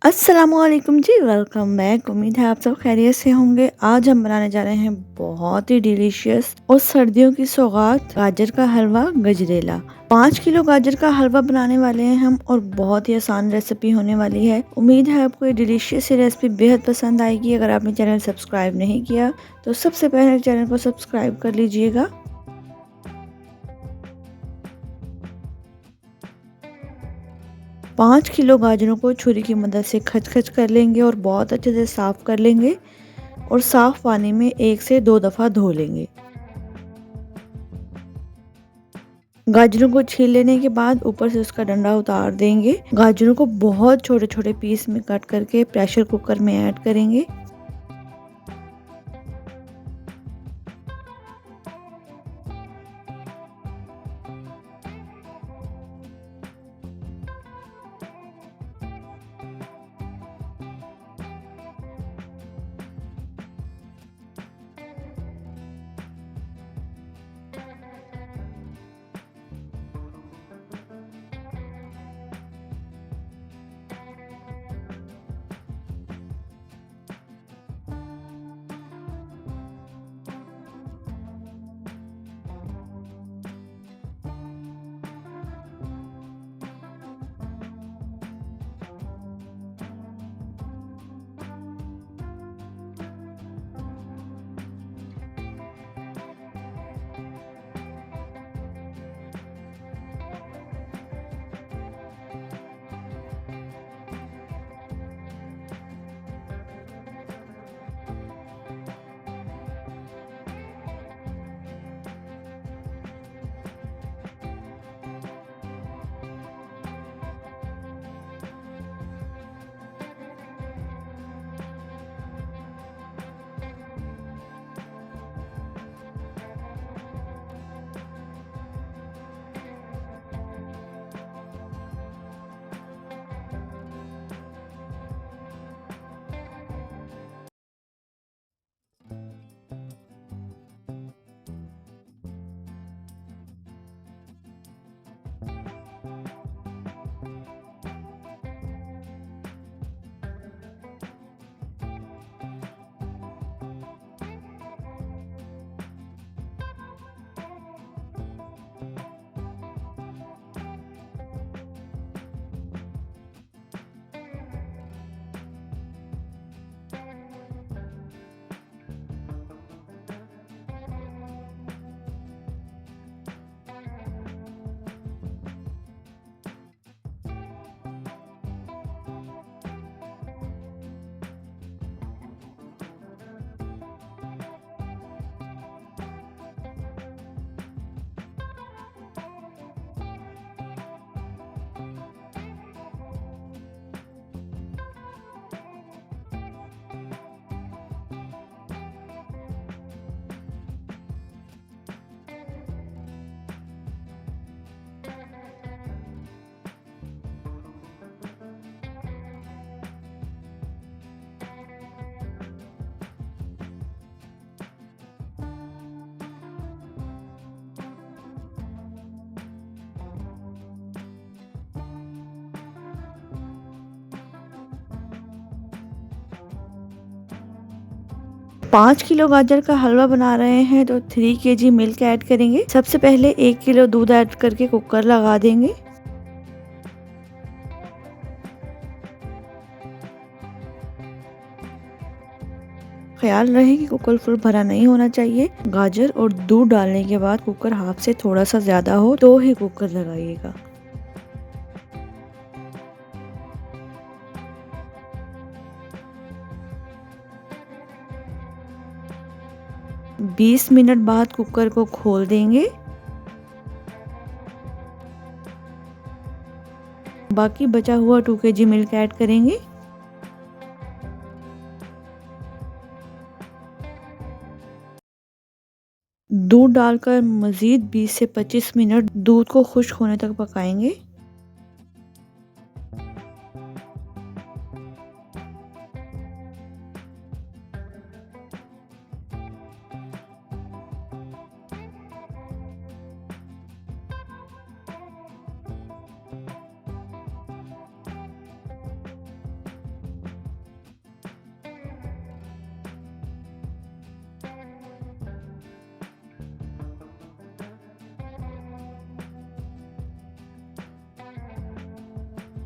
अस्सलामुअलैकुम जी, welcome back. उम्मीद है आप सब खैरियत से होंगे। आज हम बनाने जा रहे हैं बहुत ही डिलीशियस और सर्दियों की सौगात गाजर का हलवा गजरेला। 5 किलो गाजर का हलवा बनाने वाले हैं हम और बहुत ही आसान रेसिपी होने वाली है। उम्मीद है आपको ये डिलीशियस रेसिपी बेहद पसंद आएगी। अगर आपने चैनल सब्सक्राइब नहीं किया तो सबसे पहले चैनल को सब्सक्राइब कर लीजिएगा। 5 किलो गाजरों को छुरी की मदद से खच-खच कर लेंगे और बहुत अच्छे से साफ कर लेंगे और साफ पानी में 1 से 2 दफ़ा धो लेंगे। गाजरों को छील लेने के बाद ऊपर से उसका डंडा उतार देंगे। गाजरों को बहुत छोटे-छोटे पीस में कट करके प्रेशर कुकर में ऐड करेंगे। पाँच किलो गाजर का हलवा बना रहे हैं तो 3 kg मिल्क ऐड करेंगे। सबसे पहले 1 किलो दूध ऐड करके कुकर लगा देंगे। ख्याल रहे कि कुकर फुल भरा नहीं होना चाहिए। गाजर और दूध डालने के बाद कुकर हाफ से थोड़ा सा ज्यादा हो तो ही कुकर लगाइएगा। बीस मिनट बाद कुकर को खोल देंगे। बाकी बचा हुआ 2 kg मिल्क ऐड करेंगे। दूध डालकर मज़ीद 20 से 25 मिनट दूध को खुश्क होने तक पकाएंगे।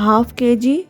½ kg